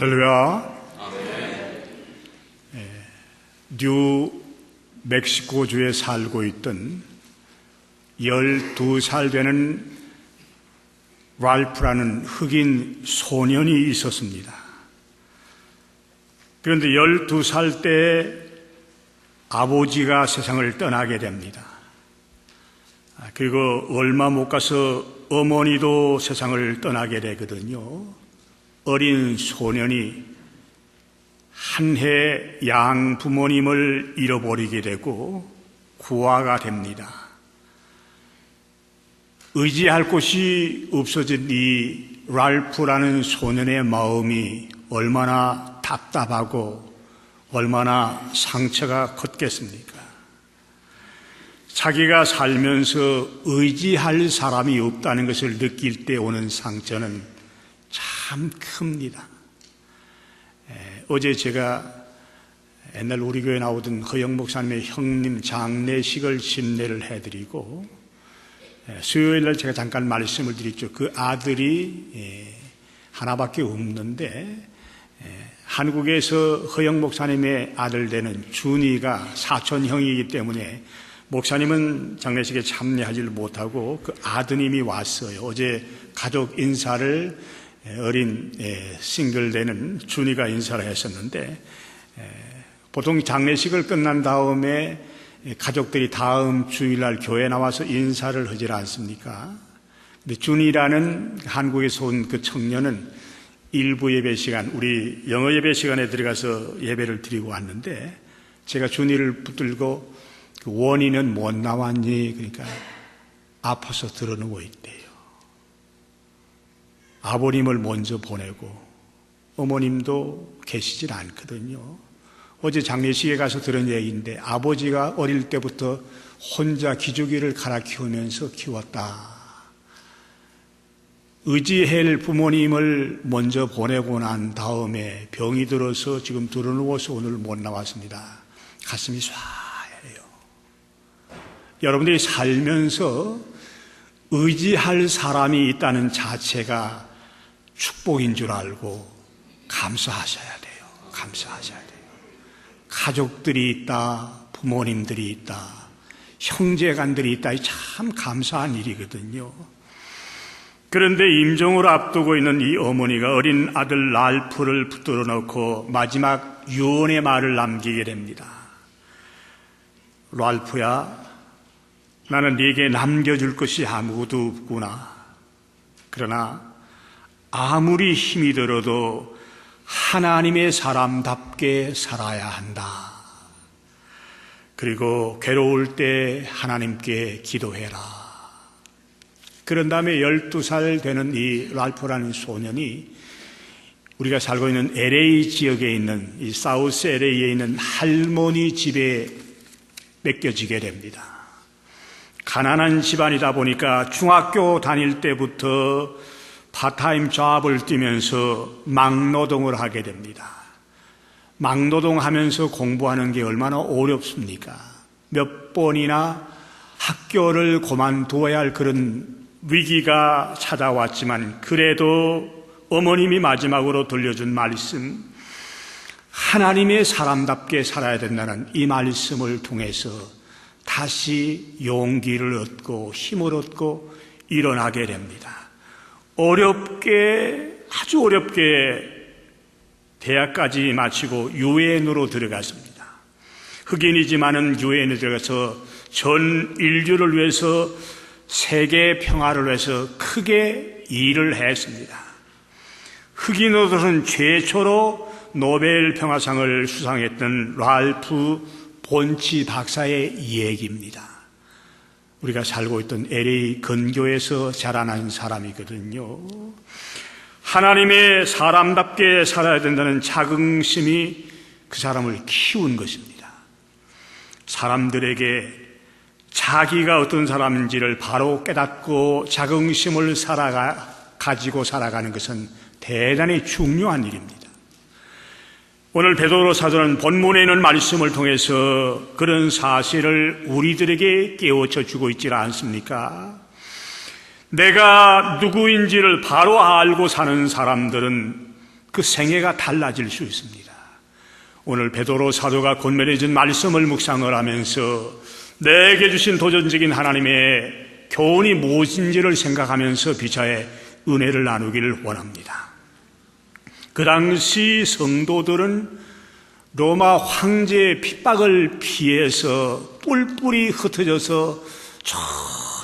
할렐루야. 뉴 멕시코주에 살고 있던 12살 되는 랄프라는 흑인 소년이 있었습니다. 그런데 12살 때 아버지가 세상을 떠나게 됩니다. 그리고 얼마 못 가서 어머니도 세상을 떠나게 되거든요. 어린 소년이 한 해 양 부모님을 잃어버리게 되고 구화가 됩니다. 의지할 곳이 없어진 이 랄프라는 소년의 마음이 얼마나 답답하고 얼마나 상처가 컸겠습니까? 자기가 살면서 의지할 사람이 없다는 것을 느낄 때 오는 상처는 참 큽니다. 어제 제가 옛날 우리 교회 나오던 허영 목사님의 형님 장례식을 심례를 해드리고 수요일날 제가 잠깐 말씀을 드렸죠. 그 아들이 하나밖에 없는데 한국에서 허영 목사님의 아들 되는 준이가 사촌형이기 때문에 목사님은 장례식에 참여하지를 못하고 그 아드님이 왔어요. 어제 가족 인사를 어린 싱글 되는 준이가 인사를 했었는데 보통 장례식을 끝난 다음에 가족들이 다음 주일날 교회 나와서 인사를 하지 않습니까? 근데 준이라는 한국에서 온 그 청년은 일부 예배 시간, 우리 영어 예배 시간에 들어가서 예배를 드리고 왔는데 제가 준이를 붙들고 그 원인은 못 나왔니? 그러니까 아파서 드러누워 있대요. 아버님을 먼저 보내고 어머님도 계시질 않거든요. 어제 장례식에 가서 들은 얘기인데 아버지가 어릴 때부터 혼자 기저귀를 갈아 키우면서 키웠다. 의지할 부모님을 먼저 보내고 난 다음에 병이 들어서 지금 드러누워서 오늘 못 나왔습니다. 가슴이 쏴해요. 여러분들이 살면서 의지할 사람이 있다는 자체가 축복인 줄 알고 감사하셔야 돼요. 감사하셔야 돼요. 가족들이 있다, 부모님들이 있다, 형제간들이 있다. 참 감사한 일이거든요. 그런데 임종을 앞두고 있는 이 어머니가 어린 아들 랄프를 붙들어 놓고 마지막 유언의 말을 남기게 됩니다. 랄프야, 나는 네게 남겨줄 것이 아무것도 없구나. 그러나 아무리 힘이 들어도 하나님의 사람답게 살아야 한다. 그리고 괴로울 때 하나님께 기도해라. 그런 다음에 12살 되는 이 랄프라는 소년이 우리가 살고 있는 LA 지역에 있는 이 사우스 LA에 있는 할머니 집에 맡겨지게 됩니다. 가난한 집안이다 보니까 중학교 다닐 때부터 파타임 잡을 뛰면서 막노동을 하게 됩니다. 막노동하면서 공부하는 게 얼마나 어렵습니까? 몇 번이나 학교를 그만두어야 할 그런 위기가 찾아왔지만 그래도 어머님이 마지막으로 들려준 말씀, 하나님의 사람답게 살아야 된다는 이 말씀을 통해서 다시 용기를 얻고 힘을 얻고 일어나게 됩니다. 아주 어렵게 대학까지 마치고 유엔으로 들어갔습니다. 흑인이지만은 유엔에 들어가서 전 인류를 위해서 세계 평화를 위해서 크게 일을 했습니다. 흑인으로서는 최초로 노벨 평화상을 수상했던 랄프 본치 박사의 얘기입니다. 우리가 살고 있던 LA 근교에서 자라난 사람이거든요. 하나님의 사람답게 살아야 된다는 자긍심이 그 사람을 키운 것입니다. 사람들에게 자기가 어떤 사람인지를 바로 깨닫고 자긍심을 가지고 살아가는 것은 대단히 중요한 일입니다. 오늘 베드로 사도는 본문에 있는 말씀을 통해서 그런 사실을 우리들에게 깨우쳐 주고 있지 않습니까? 내가 누구인지를 바로 알고 사는 사람들은 그 생애가 달라질 수 있습니다. 오늘 베드로 사도가 권면해준 말씀을 묵상을 하면서 내게 주신 도전적인 하나님의 교훈이 무엇인지를 생각하면서 비차의 은혜를 나누기를 원합니다. 그 당시 성도들은 로마 황제의 핍박을 피해서 뿔뿔이 흩어져서 저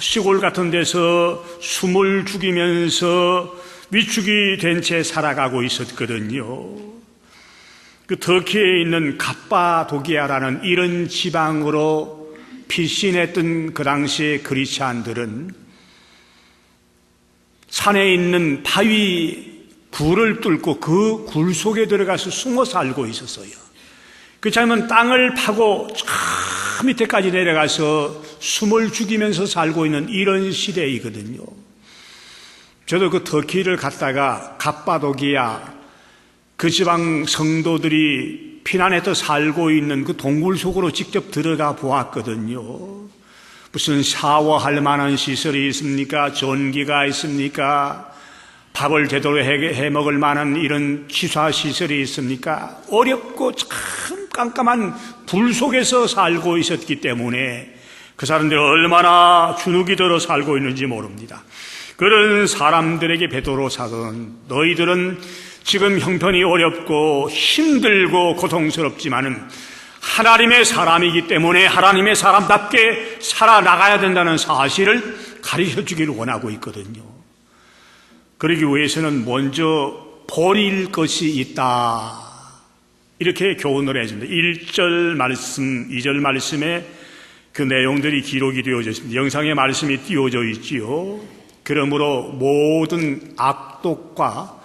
시골 같은 데서 숨을 죽이면서 위축이 된 채 살아가고 있었거든요. 그 터키에 있는 갑바도기아라는 이런 지방으로 피신했던 그 당시의 그리스도인들은 산에 있는 바위 굴을 뚫고 그 굴 속에 들어가서 숨어 살고 있었어요. 그렇지 않으면 땅을 파고 저 밑에까지 내려가서 숨을 죽이면서 살고 있는 이런 시대이거든요. 저도 그 터키를 갔다가 갑바도기아 그 지방 성도들이 피난해서 살고 있는 그 동굴 속으로 직접 들어가 보았거든요. 무슨 샤워할 만한 시설이 있습니까? 전기가 있습니까? 밥을 제대로 해 먹을 만한 이런 취사시설이 있습니까? 어렵고 참 깜깜한 불 속에서 살고 있었기 때문에 그 사람들이 얼마나 주눅이 들어 살고 있는지 모릅니다. 그런 사람들에게 베드로 사도는 너희들은 지금 형편이 어렵고 힘들고 고통스럽지만은 하나님의 사람이기 때문에 하나님의 사람답게 살아나가야 된다는 사실을 가르쳐 주기를 원하고 있거든요. 그러기 위해서는 먼저 버릴 것이 있다. 이렇게 교훈을 해줍니다. 1절 말씀, 2절 말씀에 그 내용들이 기록이 되어져 있습니다. 영상에 말씀이 띄워져 있지요. 그러므로 모든 악독과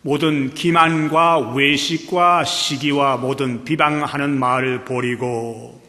모든 기만과 외식과 시기와 모든 비방하는 말을 버리고,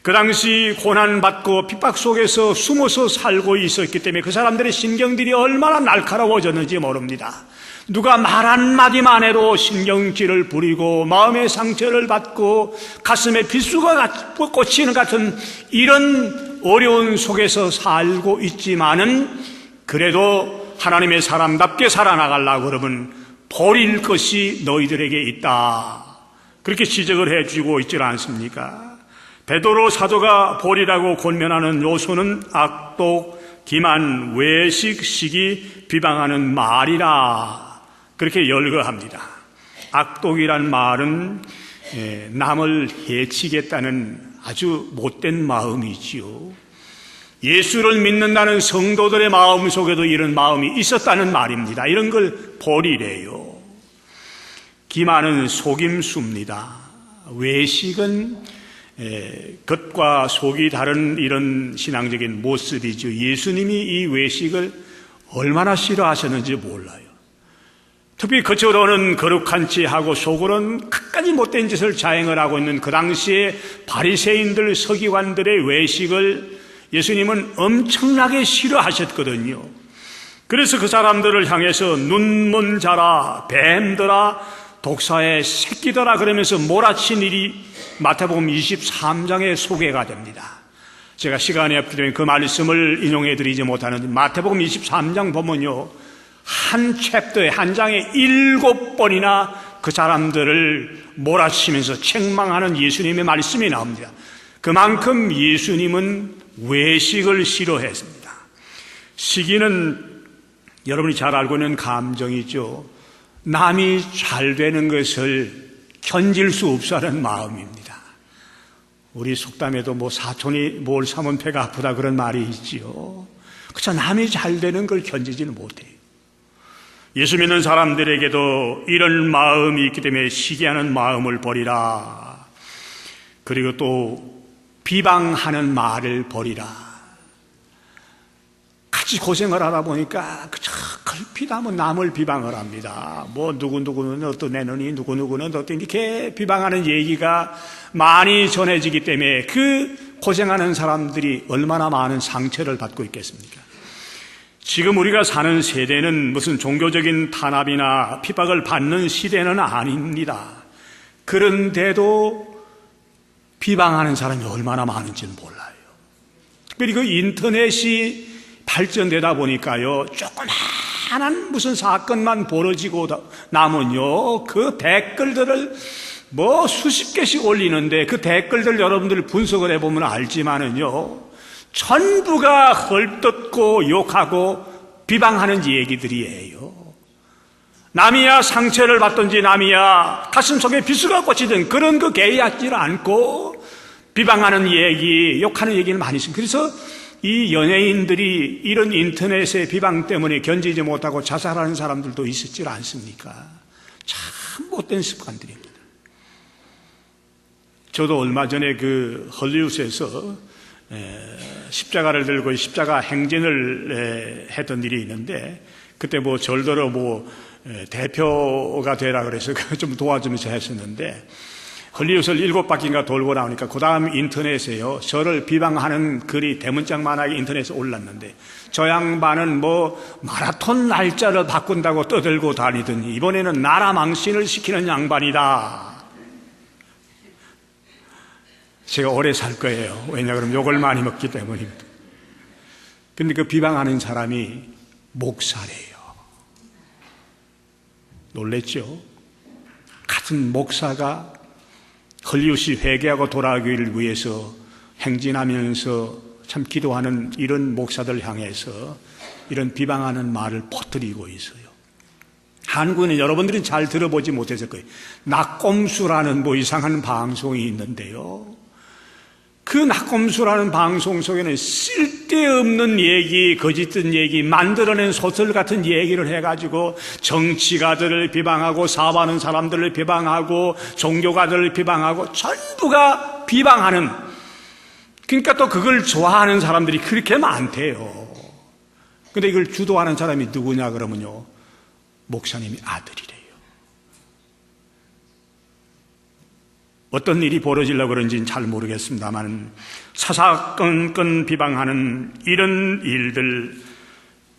그 당시 고난받고 핍박 속에서 숨어서 살고 있었기 때문에 그 사람들의 신경들이 얼마나 날카로워졌는지 모릅니다. 누가 말 한마디만 해도 신경질을 부리고 마음의 상처를 받고 가슴에 빗수가 꽂히는 같은 이런 어려운 속에서 살고 있지만은 그래도 하나님의 사람답게 살아나가려고 그러면 버릴 것이 너희들에게 있다. 그렇게 지적을 해주고 있지 않습니까? 베드로 사도가 버리라고 권면하는 요소는 악독, 기만, 외식, 시기, 비방하는 말이라 그렇게 열거합니다. 악독이란 말은 남을 해치겠다는 아주 못된 마음이지요. 예수를 믿는다는 성도들의 마음 속에도 이런 마음이 있었다는 말입니다. 이런 걸 버리래요. 기만은 속임수입니다. 외식은 겉과 속이 다른 이런 신앙적인 모습이죠. 예수님이 이 외식을 얼마나 싫어하셨는지 몰라요. 특히 겉으로는 거룩한 체 하고 속으로는 끝까지 못된 짓을 자행을 하고 있는 그 당시에 바리새인들, 서기관들의 외식을 예수님은 엄청나게 싫어하셨거든요. 그래서 그 사람들을 향해서 눈먼 자라, 뱀들아, 독사의 새끼들아 그러면서 몰아친 일이 마태복음 23장에 소개가 됩니다. 제가 시간이 없기 때문에 그 말씀을 인용해 드리지 못하는데 마태복음 23장 보면요, 한 챕터에 한 장에 7번이나 그 사람들을 몰아치면서 책망하는 예수님의 말씀이 나옵니다. 그만큼 예수님은 외식을 싫어했습니다. 시기는 여러분이 잘 알고 있는 감정이죠. 남이 잘 되는 것을 견딜 수 없어 하는 마음입니다. 우리 속담에도 사촌이 뭘 사면 배가 아프다 그런 말이 있지요. 그쵸, 남이 잘 되는 걸 견디지는 못해요. 예수 믿는 사람들에게도 이런 마음이 있기 때문에 시기하는 마음을 버리라. 그리고 또 비방하는 말을 버리라. 같이 고생을 하다 보니까 그저 걸핏하면 남을 비방을 합니다. 누구누구는 어떤 애느니 누구누구는 어떤 이렇게 비방하는 얘기가 많이 전해지기 때문에 그 고생하는 사람들이 얼마나 많은 상처를 받고 있겠습니까? 지금 우리가 사는 세대는 무슨 종교적인 탄압이나 핍박을 받는 시대는 아닙니다. 그런데도 비방하는 사람이 얼마나 많은지는 몰라요. 특별히 그 인터넷이 발전되다 보니까요, 조그만 조그마한 무슨 사건만 벌어지고 나면요, 그 댓글들을 수십 개씩 올리는데 그 댓글들 여러분들 분석을 해보면 알지만은요, 전부가 헐뜯고 욕하고 비방하는 얘기들이에요. 남이야 상처를 받든지 남이야 가슴속에 비수가 꽂히든 그런 거 개의하지 않고 비방하는 얘기, 욕하는 얘기는 많이 있습니다. 그래서 이 연예인들이 이런 인터넷의 비방 때문에 견디지 못하고 자살하는 사람들도 있었지 않습니까? 참 못된 습관들입니다. 저도 얼마 전에 그 헐리우드에서 십자가를 들고 십자가 행진을 했던 일이 있는데, 그때 절더러 대표가 되라 그래서 좀 도와주면서 했었는데, 헐리우드를 7바퀴인가 돌고 나오니까 그 다음 인터넷에요, 저를 비방하는 글이 대문짝만하게 인터넷에 올랐는데, 저 양반은 마라톤 날짜를 바꾼다고 떠들고 다니더니 이번에는 나라 망신을 시키는 양반이다. 제가 오래 살 거예요. 왜냐 그러면 욕을 많이 먹기 때문입니다. 근데 그 비방하는 사람이 목사래요. 놀랬죠? 같은 목사가 헐리우드 회개하고 돌아오기를 위해서 행진하면서 참 기도하는 이런 목사들 향해서 이런 비방하는 말을 퍼뜨리고 있어요. 한국에는 여러분들이 잘 들어보지 못했을 거예요. 낙검수라는 이상한 방송이 있는데요, 그 낙검수라는 방송 속에는 쓸데없는 얘기, 거짓된 얘기, 만들어낸 소설 같은 얘기를 해가지고 정치가들을 비방하고 사업하는 사람들을 비방하고 종교가들을 비방하고 전부가 비방하는, 그러니까 또 그걸 좋아하는 사람들이 그렇게 많대요. 근데 이걸 주도하는 사람이 누구냐 그러면요, 목사님이 아들이래요. 어떤 일이 벌어지려고 그런지는 잘 모르겠습니다만 사사건건 비방하는 이런 일들,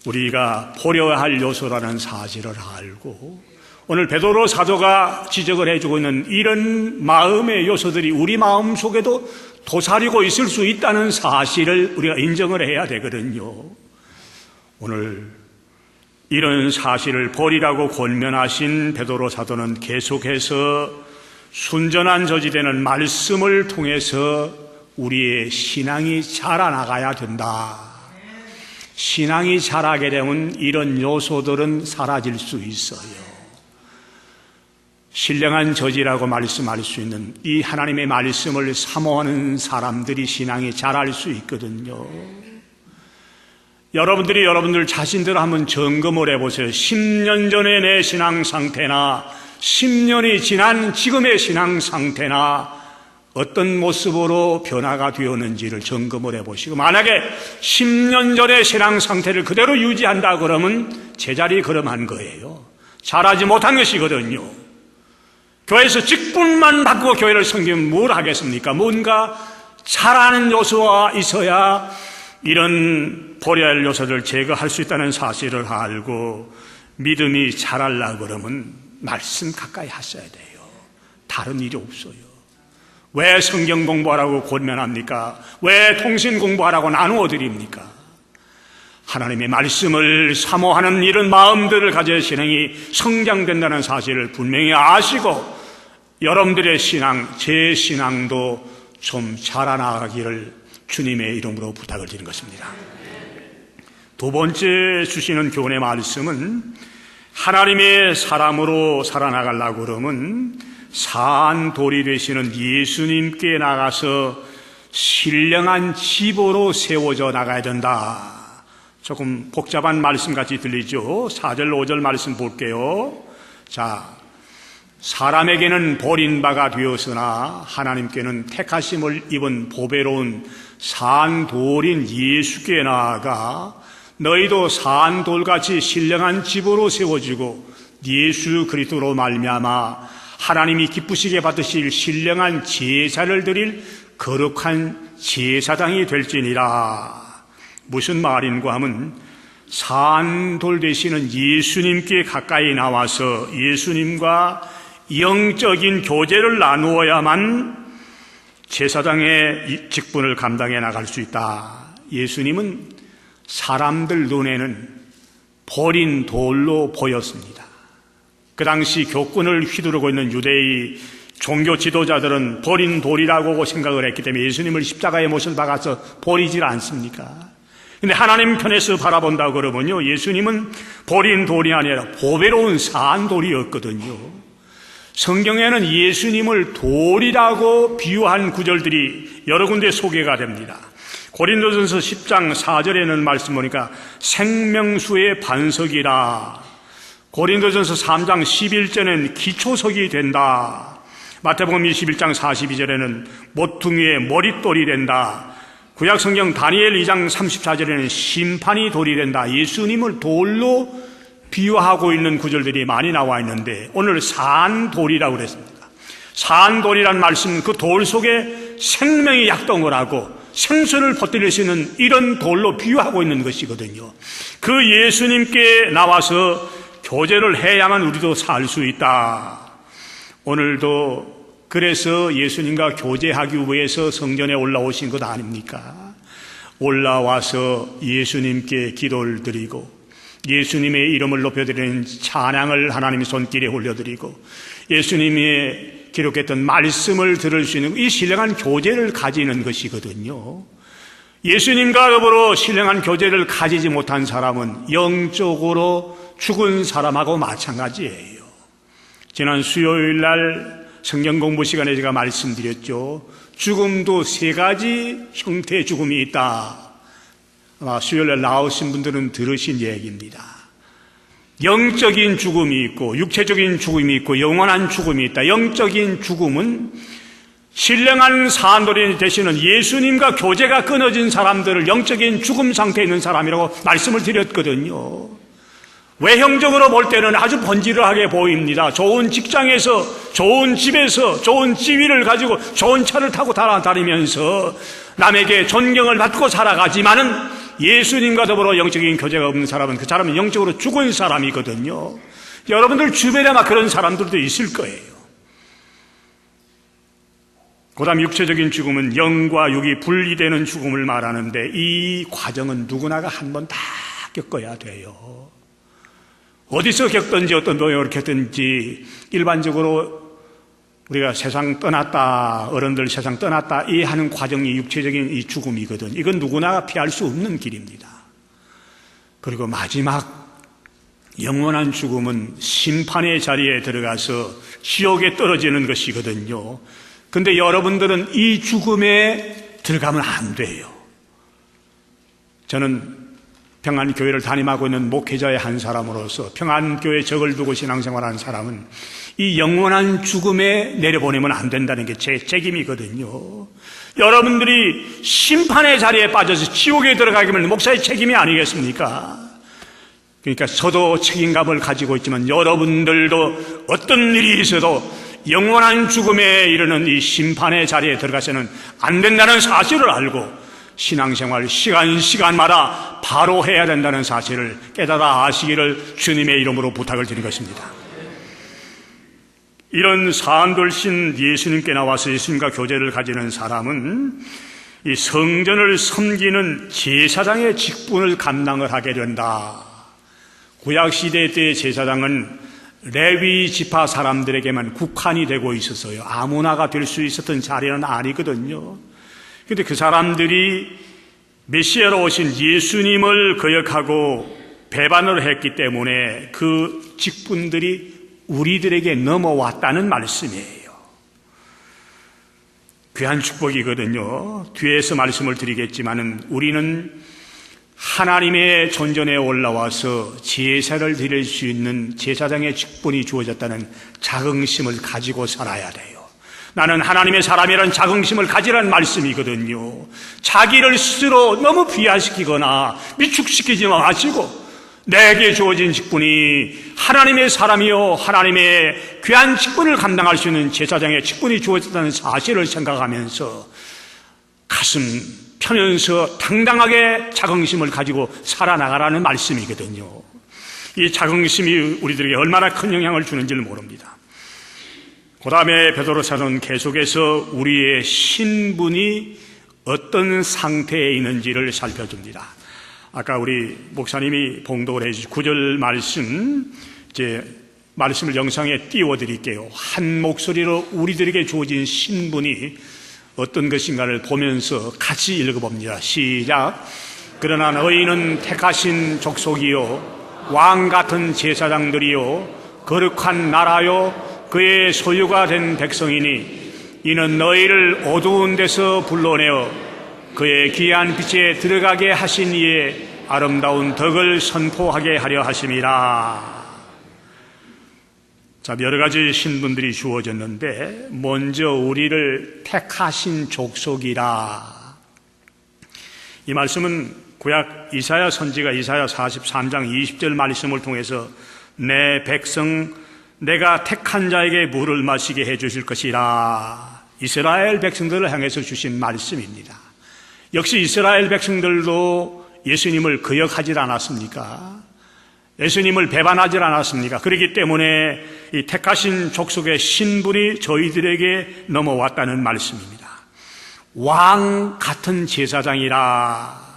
우리가 보려야 할 요소라는 사실을 알고, 오늘 베드로 사도가 지적을 해주고 있는 이런 마음의 요소들이 우리 마음 속에도 도사리고 있을 수 있다는 사실을 우리가 인정을 해야 되거든요. 오늘 이런 사실을 버리라고 권면하신 베드로 사도는 계속해서 순전한 저지되는 말씀을 통해서 우리의 신앙이 자라나가야 된다. 신앙이 자라게 되면 이런 요소들은 사라질 수 있어요. 신령한 저지라고 말씀할 수 있는 이 하나님의 말씀을 사모하는 사람들이 신앙이 자랄 수 있거든요. 여러분들 자신들 한번 점검을 해보세요. 10년 전의 내 신앙 상태나 10년이 지난 지금의 신앙 상태나 어떤 모습으로 변화가 되었는지를 점검을 해보시고, 만약에 10년 전의 신앙 상태를 그대로 유지한다 그러면 제자리 걸음한 거예요. 자라지 못한 것이거든요. 교회에서 직분만 받고 교회를 섬기면 뭘 하겠습니까? 뭔가 자라는 요소가 있어야 이런 버려야 할 요소를 제거할 수 있다는 사실을 알고, 믿음이 자라려고 그러면 말씀 가까이 하셔야 돼요. 다른 일이 없어요. 왜 성경 공부하라고 권면합니까? 왜 통신 공부하라고 나누어 드립니까? 하나님의 말씀을 사모하는 이런 마음들을 가져야 신앙이 성장된다는 사실을 분명히 아시고, 여러분들의 신앙, 제 신앙도 좀 자라나가기를 주님의 이름으로 부탁을 드리는 것입니다. 두 번째 주시는 교훈의 말씀은, 하나님의 사람으로 살아나가려고 그러면 산 돌이 되시는 예수님께 나가서 신령한 집으로 세워져 나가야 된다. 조금 복잡한 말씀같이 들리죠? 4절 5절 말씀 볼게요. 자, 사람에게는 버림바가 되었으나 하나님께는 택하심을 입은 보배로운 산 돌인 예수께 나아가 너희도 산 돌같이 신령한 집으로 세워지고 예수 그리스도로 말미암아 하나님이 기쁘시게 받으실 신령한 제사를 드릴 거룩한 제사장이 될지니라. 무슨 말인가 하면, 산돌 되시는 예수님께 가까이 나와서 예수님과 영적인 교제를 나누어야만 제사장의 직분을 감당해 나갈 수 있다. 예수님은 사람들 눈에는 버린 돌로 보였습니다. 그 당시 교권을 휘두르고 있는 유대의 종교 지도자들은 버린 돌이라고 생각을 했기 때문에 예수님을 십자가에 못을 박아서 버리질 않습니까? 근데 하나님 편에서 바라본다고 그러면요, 예수님은 버린 돌이 아니라 보배로운 산 돌이었거든요. 성경에는 예수님을 돌이라고 비유한 구절들이 여러 군데 소개가 됩니다. 고린도전서 10장 4절에는 말씀 보니까 생명수의 반석이라, 고린도전서 3장 11절에는 기초석이 된다, 마태복음 21장 42절에는 모퉁이의 머릿돌이 된다, 구약성경 다니엘 2장 34절에는 심판이 돌이 된다. 예수님을 돌로 비유하고 있는 구절들이 많이 나와 있는데 오늘 산돌이라고 그랬습니다. 산돌이란 말씀은 그 돌 속에 생명이 약동을 하고 생선을 퍼뜨릴 수 있는 이런 돌로 비유하고 있는 것이거든요. 그 예수님께 나와서 교제를 해야만 우리도 살 수 있다. 오늘도 그래서 예수님과 교제하기 위해서 성전에 올라오신 것 아닙니까? 올라와서 예수님께 기도를 드리고 예수님의 이름을 높여드리는 찬양을 하나님의 손길에 올려드리고 예수님의 기록했던 말씀을 들을 수 있는 이 신령한 교제를 가지는 것이거든요. 예수님과 더불어 신령한 교제를 가지지 못한 사람은 영적으로 죽은 사람하고 마찬가지예요. 지난 수요일 날 성경 공부 시간에 제가 말씀드렸죠. 죽음도 세 가지 형태의 죽음이 있다. 아마 수요일날 나오신 분들은 들으신 얘기입니다. 영적인 죽음이 있고 육체적인 죽음이 있고 영원한 죽음이 있다. 영적인 죽음은 신령한 산돌이 되시는 예수님과 교제가 끊어진 사람들을 영적인 죽음 상태에 있는 사람이라고 말씀을 드렸거든요. 외형적으로 볼 때는 아주 번지르하게 보입니다. 좋은 직장에서, 좋은 집에서, 좋은 지위를 가지고 좋은 차를 타고 다니면서 남에게 존경을 받고 살아가지만은 예수님과 더불어 영적인 교제가 없는 사람은 그 사람은 영적으로 죽은 사람이거든요. 여러분들 주변에 아마 그런 사람들도 있을 거예요. 그 다음 육체적인 죽음은 영과 육이 분리되는 죽음을 말하는데 이 과정은 누구나가 한 번 다 겪어야 돼요. 어디서 겪든지 어떤 노역을 겪든지 일반적으로 우리가 세상 떠났다, 어른들 세상 떠났다 이 하는 과정이 육체적인 이 죽음이거든. 이건 누구나 피할 수 없는 길입니다. 그리고 마지막 영원한 죽음은 심판의 자리에 들어가서 지옥에 떨어지는 것이거든요. 근데 여러분들은 이 죽음에 들어가면 안 돼요. 저는 평안교회를 담임하고 있는 목회자의 한 사람으로서 평안교회 적을 두고 신앙생활하는 사람은 이 영원한 죽음에 내려보내면 안 된다는 게 제 책임이거든요. 여러분들이 심판의 자리에 빠져서 지옥에 들어가기면 목사의 책임이 아니겠습니까? 그러니까 저도 책임감을 가지고 있지만 여러분들도 어떤 일이 있어도 영원한 죽음에 이르는 이 심판의 자리에 들어가서는 안 된다는 사실을 알고 신앙생활 시간마다 바로 해야 된다는 사실을 깨달아 아시기를 주님의 이름으로 부탁을 드린 것입니다. 이런 산돌신 예수님께 나와서 예수님과 교제를 가지는 사람은 이 성전을 섬기는 제사장의 직분을 감당을 하게 된다. 구약시대 때의 제사장은 레위 지파 사람들에게만 국한이 되고 있었어요. 아무나가 될 수 있었던 자리는 아니거든요. 그런데 그 사람들이 메시아로 오신 예수님을 거역하고 배반을 했기 때문에 그 직분들이 우리들에게 넘어왔다는 말씀이에요. 귀한 축복이거든요. 뒤에서 말씀을 드리겠지만은 우리는 하나님의 존전에 올라와서 제사를 드릴 수 있는 제사장의 직분이 주어졌다는 자긍심을 가지고 살아야 돼요. 나는 하나님의 사람이라는 자긍심을 가지라는 말씀이거든요. 자기를 스스로 너무 비하시키거나 미축시키지 마시고 내게 주어진 직분이 하나님의 사람이요 하나님의 귀한 직분을 감당할 수 있는 제사장의 직분이 주어졌다는 사실을 생각하면서 가슴 펴면서 당당하게 자긍심을 가지고 살아나가라는 말씀이거든요. 이 자긍심이 우리들에게 얼마나 큰 영향을 주는지를 모릅니다. 그 다음에 베드로서는 계속해서 우리의 신분이 어떤 상태에 있는지를 살펴줍니다. 아까 우리 목사님이 봉독을 해주신 9절 말씀, 말씀을 영상에 띄워드릴게요. 한 목소리로 우리들에게 주어진 신분이 어떤 것인가를 보면서 같이 읽어봅니다. 시작. 그러나 너희는 택하신 족속이요 왕 같은 제사장들이요 거룩한 나라요 그의 소유가 된 백성이니 이는 너희를 어두운 데서 불러내어 그의 귀한 빛에 들어가게 하신 이의 아름다운 덕을 선포하게 하려 하심이라. 자, 여러 가지 신분들이 주어졌는데 먼저 우리를 택하신 족속이라. 이 말씀은 구약 이사야 선지가 이사야 43장 20절 말씀을 통해서 내 백성 내가 택한 자에게 물을 마시게 해주실 것이라. 이스라엘 백성들을 향해서 주신 말씀입니다. 역시 이스라엘 백성들도 예수님을 거역하지 않았습니까? 예수님을 배반하지 않았습니까? 그렇기 때문에 이 택하신 족속의 신분이 저희들에게 넘어왔다는 말씀입니다. 왕 같은 제사장이라.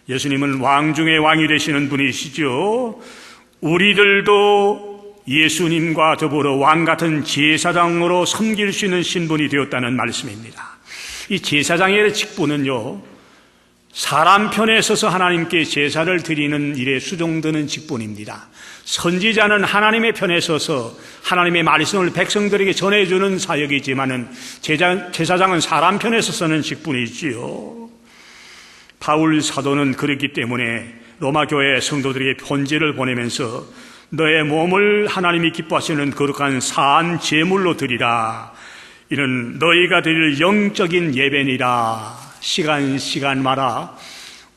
예수님은 왕 중에 왕이 되시는 분이시죠. 우리들도 예수님과 더불어 왕 같은 제사장으로 섬길 수 있는 신분이 되었다는 말씀입니다. 이 제사장의 직분은요, 사람 편에 서서 하나님께 제사를 드리는 일에 수종드는 직분입니다. 선지자는 하나님의 편에 서서 하나님의 말씀을 백성들에게 전해주는 사역이지만은 제사장은 사람 편에 서서는 직분이지요. 바울 사도는 그렇기 때문에 로마 교회 성도들에게 편지를 보내면서 너의 몸을 하나님이 기뻐하시는 거룩한 산 제물로 드리라. 이는 너희가 드릴 영적인 예배니라. 시간마다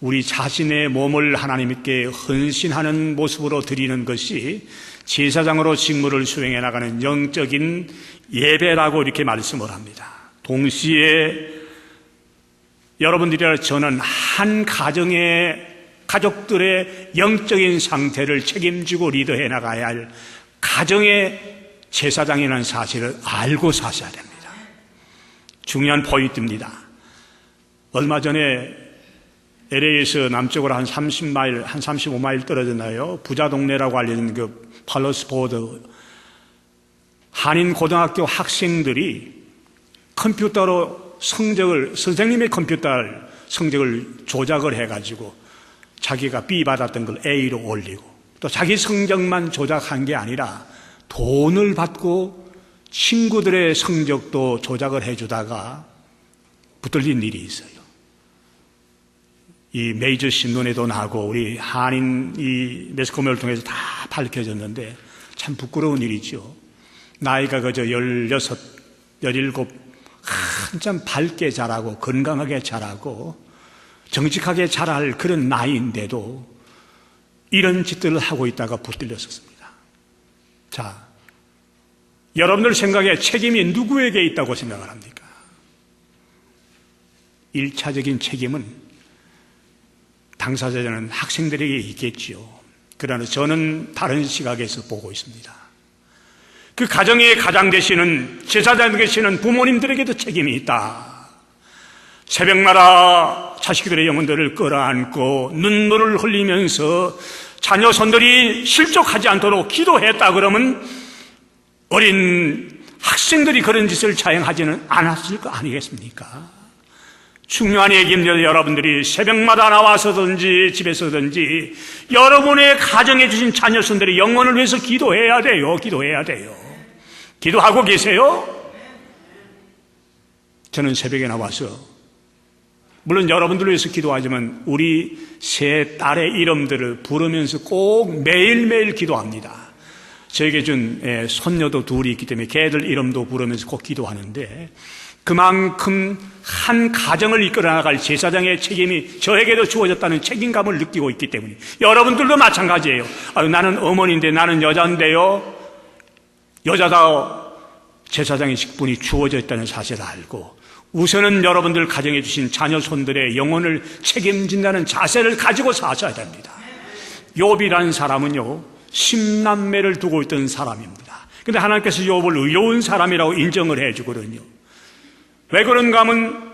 우리 자신의 몸을 하나님께 헌신하는 모습으로 드리는 것이 제사장으로 직무를 수행해 나가는 영적인 예배라고 이렇게 말씀을 합니다. 동시에 여러분들이나 저는 한 가족들의 영적인 상태를 책임지고 리더해 나가야 할 가정의 제사장이라는 사실을 알고 사셔야 됩니다. 중요한 포인트입니다. 얼마 전에 LA에서 남쪽으로 한 30마일, 한 35마일 떨어졌나요? 부자 동네라고 알려진 그 팔러스포드 한인 고등학교 학생들이 컴퓨터로 선생님의 컴퓨터 성적을 조작을 해가지고 자기가 B 받았던 걸 A로 올리고 또 자기 성적만 조작한 게 아니라 돈을 받고 친구들의 성적도 조작을 해주다가 붙들린 일이 있어요. 이 메이저 신문에도 나고 우리 한인 이 매스컴을 통해서 다 밝혀졌는데 참 부끄러운 일이죠. 나이가 그저 16, 17 한참 밝게 자라고 건강하게 자라고 정직하게 자랄 그런 나이인데도 이런 짓들을 하고 있다가 붙들렸었습니다. 자, 여러분들 생각에 책임이 누구에게 있다고 생각을 합니까? 1차적인 책임은 당사자는 학생들에게 있겠지요. 그러나 저는 다른 시각에서 보고 있습니다. 그 가정의 가장 되시는 제사장 되시는 부모님들에게도 책임이 있다. 새벽마다 자식들의 영혼들을 끌어안고 눈물을 흘리면서 자녀 손들이 실족하지 않도록 기도했다 그러면 어린 학생들이 그런 짓을 자행하지는 않았을 거 아니겠습니까? 중요한 얘기입니다. 여러분들이 새벽마다 나와서든지 집에서든지 여러분의 가정에 주신 자녀 손들의 영혼을 위해서 기도해야 돼요. 기도하고 계세요? 저는 새벽에 나와서 물론 여러분들을 위해서 기도하지만 우리 세 딸의 이름들을 부르면서 꼭 매일매일 기도합니다. 저에게 준 손녀도 둘이 있기 때문에 걔들 이름도 부르면서 꼭 기도하는데 그만큼 한 가정을 이끌어 나갈 제사장의 책임이 저에게도 주어졌다는 책임감을 느끼고 있기 때문에 여러분들도 마찬가지예요. 나는 어머니인데 나는 여자인데요. 여자다 제사장의 직분이 주어져 있다는 사실을 알고 우선은 여러분들 가정해 주신 자녀 손들의 영혼을 책임진다는 자세를 가지고 사셔야 됩니다. 욥이라는 사람은요 10남매를 두고 있던 사람입니다. 그런데 하나님께서 욥을 의로운 사람이라고 인정을 해주거든요. 왜 그런가 하면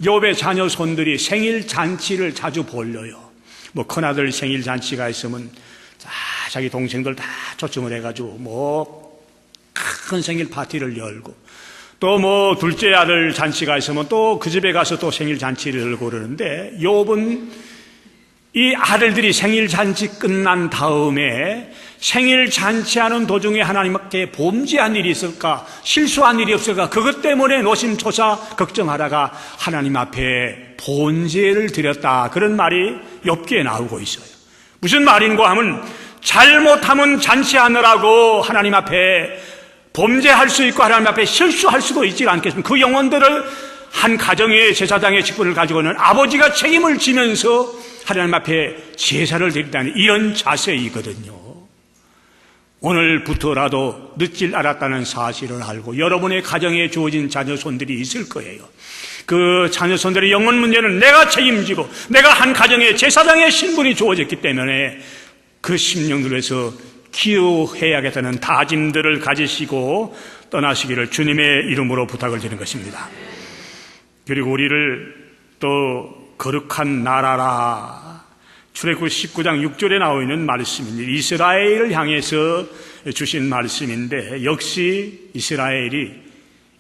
욥의 자녀 손들이 생일 잔치를 자주 벌려요. 뭐 큰아들 생일 잔치가 있으면 자기 동생들 다 초청을 해가지고 뭐 큰 생일 파티를 열고, 또 뭐 둘째 아들 잔치가 있으면 또 그 집에 가서 또 생일 잔치를 열고 그러는데, 욥은 이 아들들이 생일 잔치 끝난 다음에 생일 잔치하는 도중에 하나님께 범죄한 일이 있을까, 실수한 일이 없을까, 그것 때문에 노심초사 걱정하다가 하나님 앞에 번제를 드렸다, 그런 말이 욥기에 나오고 있어요. 무슨 말인가 하면, 잘못하면 잔치하느라고 하나님 앞에 범죄할 수 있고 하나님 앞에 실수할 수도 있지 않겠습니까? 그 영혼들을 한 가정의 제사장의 직분을 가지고는 아버지가 책임을 지면서 하나님 앞에 제사를 드린다는 이런 자세이거든요. 오늘부터라도 늦질 않았다는 사실을 알고 여러분의 가정에 주어진 자녀손들이 있을 거예요. 그 자녀손들의 영혼 문제는 내가 책임지고 내가 한 가정의 제사장의 신분이 주어졌기 때문에 그 심령들에서 기여해야겠다는 다짐들을 가지시고 떠나시기를 주님의 이름으로 부탁을 드리는 것입니다. 그리고 우리를 또 거룩한 나라라, 출애굽 19장 6절에 나와 있는 말씀입니다. 이스라엘을 향해서 주신 말씀인데, 역시 이스라엘이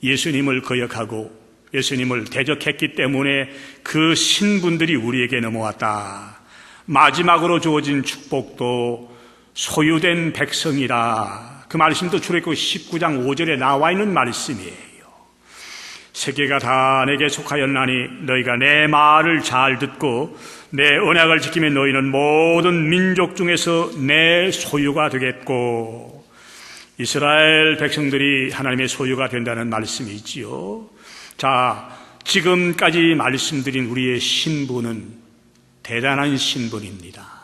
예수님을 거역하고 예수님을 대적했기 때문에 그 신분들이 우리에게 넘어왔다. 마지막으로 주어진 축복도 소유된 백성이라, 그 말씀도 출애굽 19장 5절에 나와 있는 말씀이에요. 세계가 다 내게 속하였나니 너희가 내 말을 잘 듣고 내 언약을 지키면 너희는 모든 민족 중에서 내 소유가 되겠고, 이스라엘 백성들이 하나님의 소유가 된다는 말씀이 있지요. 자, 지금까지 말씀드린 우리의 신분은 대단한 신분입니다.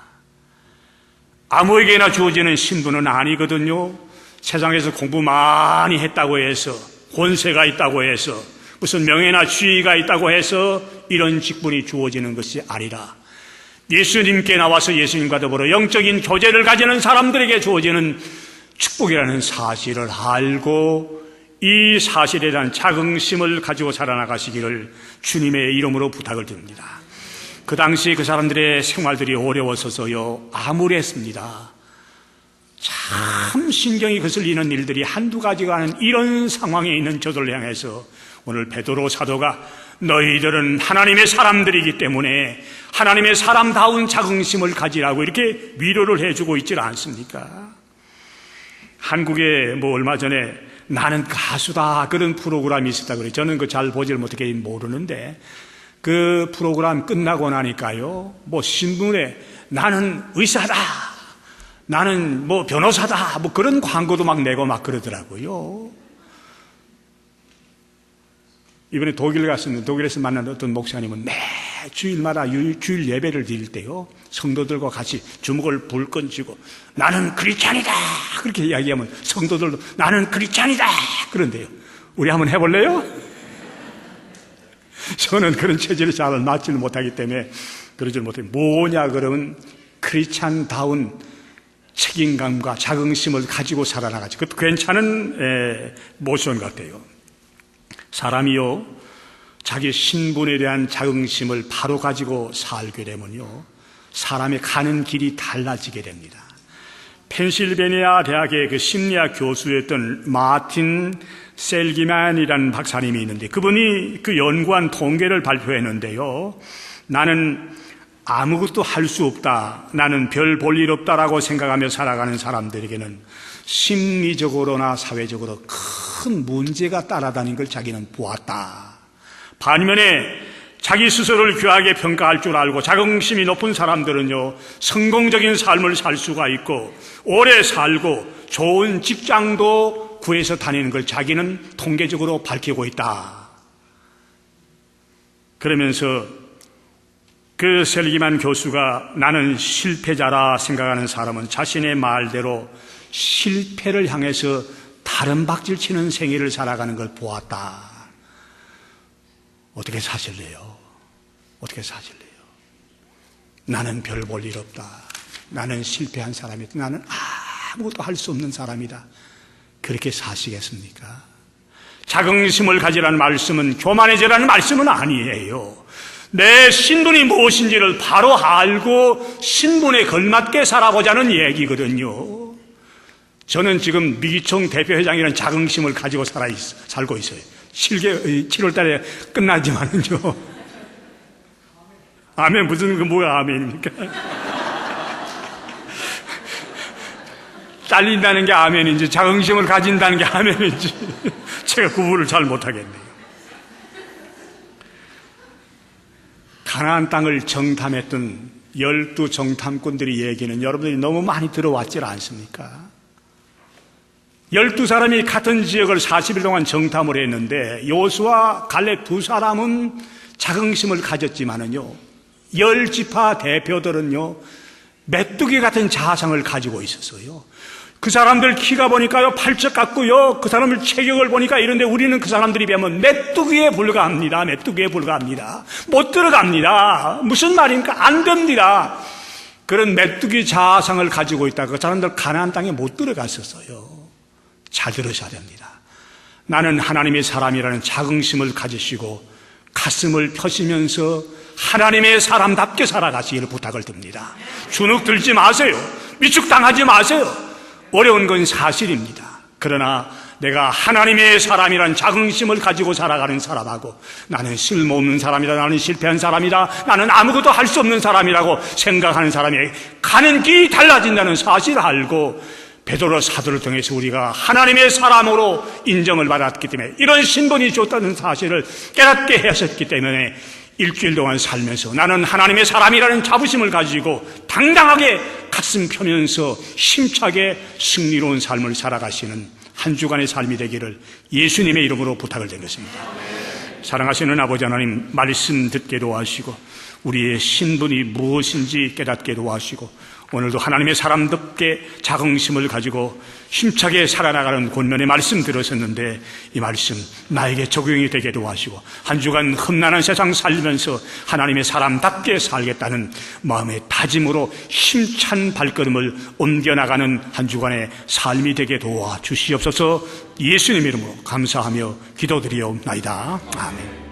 아무에게나 주어지는 신분은 아니거든요. 세상에서 공부 많이 했다고 해서, 권세가 있다고 해서, 무슨 명예나 지위가 있다고 해서 이런 직분이 주어지는 것이 아니라, 예수님께 나와서 예수님과 더불어 영적인 교제를 가지는 사람들에게 주어지는 축복이라는 사실을 알고 이 사실에 대한 자긍심을 가지고 살아나가시기를 주님의 이름으로 부탁을 드립니다. 그 당시 그 사람들의 생활들이 어려워서요, 암울했습니다. 참 신경이 거슬리는 일들이 한두 가지가 아닌 이런 상황에 있는 저들을 향해서 오늘 베드로 사도가 너희들은 하나님의 사람들이기 때문에 하나님의 사람다운 자긍심을 가지라고 이렇게 위로를 해주고 있지 않습니까? 한국에 뭐 얼마 전에 나는 가수다 그런 프로그램이 있었다 그래요. 저는 그 잘 보질 못하게 모르는데, 그 프로그램 끝나고 나니까요, 뭐 신문에 나는 의사다, 나는 뭐 변호사다, 뭐 그런 광고도 막 내고 막 그러더라고요. 이번에 독일 갔었는데, 독일에서 만난 어떤 목사님은 매 주일마다 주일 예배를 드릴 때요, 성도들과 같이 주먹을 불끈 쥐고 나는 크리스찬이다 그렇게 이야기하면 성도들도 나는 크리스찬이다 그런데요. 우리 한번 해볼래요? 저는 그런 체질을 잘 맞지를 못하기 때문에 그러질 못해요. 뭐냐 그러면 크리스찬다운 책임감과 자긍심을 가지고 살아나가지. 그것도 괜찮은 모션 같아요. 사람이요, 자기 신분에 대한 자긍심을 바로 가지고 살게 되면요, 사람의 가는 길이 달라지게 됩니다. 펜실베니아 대학의 그 심리학 교수였던 마틴 셀기만이라는 박사님이 있는데, 그분이 그 연구한 통계를 발표했는데요, 나는 아무것도 할 수 없다, 나는 별 볼 일 없다라고 생각하며 살아가는 사람들에게는 심리적으로나 사회적으로 큰 문제가 따라다니는 걸 자기는 보았다. 반면에 자기 스스로를 귀하게 평가할 줄 알고 자긍심이 높은 사람들은요, 성공적인 삶을 살 수가 있고 오래 살고 좋은 직장도 구해서 다니는 걸 자기는 통계적으로 밝히고 있다. 그러면서 그 셀기만 교수가 나는 실패자라 생각하는 사람은 자신의 말대로 실패를 향해서 다른 박질 치는 생애를 살아가는 걸 보았다. 어떻게 사실래요? 어떻게 사실래요? 나는 별 볼 일 없다, 나는 실패한 사람이다, 나는 아무것도 할 수 없는 사람이다, 그렇게 사시겠습니까? 자긍심을 가지라는 말씀은 교만해지라는 말씀은 아니에요. 내 신분이 무엇인지를 바로 알고 신분에 걸맞게 살아보자는 얘기거든요. 저는 지금 미기총 대표회장이라는 자긍심을 가지고 살고 있어요. 7월 달에 끝나지만은요. 아멘, 무슨, 뭐야, 아멘입니까? 잘린다는 게 아멘인지, 자긍심을 가진다는 게 아멘인지, 제가 구분을 잘 못하겠네요. 가나안 땅을 정탐했던 12 정탐꾼들의 얘기는 여러분들이 너무 많이 들어왔질 않습니까? 12사람이 같은 지역을 40일 동안 정탐을 했는데 여호수아 갈렙 두 사람은 자긍심을 가졌지만은요, 10지파 대표들은요 메뚜기 같은 자상을 가지고 있었어요. 그 사람들 키가 보니까요 8척 같고요, 그 사람들 체격을 보니까 이런데 우리는 그 사람들이 비하면 메뚜기에 불과합니다. 메뚜기에 불과합니다. 못 들어갑니다. 무슨 말입니까? 안 됩니다. 그런 메뚜기 자상을 가지고 있다가 그 사람들 가나안 땅에 못 들어갔었어요. 잘 들으셔야 됩니다. 나는 하나님의 사람이라는 자긍심을 가지시고 가슴을 펴시면서 하나님의 사람답게 살아가시기를 부탁을 드립니다. 주눅 들지 마세요. 위축당하지 마세요. 어려운 건 사실입니다. 그러나 내가 하나님의 사람이란 자긍심을 가지고 살아가는 사람하고, 나는 쓸모없는 사람이다, 나는 실패한 사람이다, 나는 아무것도 할 수 없는 사람이라고 생각하는 사람이 가는 길이 달라진다는 사실을 알고, 베드로 사도를 통해서 우리가 하나님의 사람으로 인정을 받았기 때문에, 이런 신분이 좋다는 사실을 깨닫게 하셨기 때문에 일주일 동안 살면서 나는 하나님의 사람이라는 자부심을 가지고 당당하게 가슴 펴면서 힘차게 승리로운 삶을 살아가시는 한 주간의 삶이 되기를 예수님의 이름으로 부탁을 드리겠습니다. 사랑하시는 아버지 하나님, 말씀 듣게 도와주시고 우리의 신분이 무엇인지 깨닫게 도와주시고, 오늘도 하나님의 사람답게 자긍심을 가지고 힘차게 살아나가는 권면의 말씀 들으셨는데, 이 말씀 나에게 적용이 되게 도와주시고 한 주간 험난한 세상 살면서 하나님의 사람답게 살겠다는 마음의 다짐으로 힘찬 발걸음을 옮겨나가는 한 주간의 삶이 되게 도와주시옵소서. 예수님 이름으로 감사하며 기도드리옵나이다. 아멘.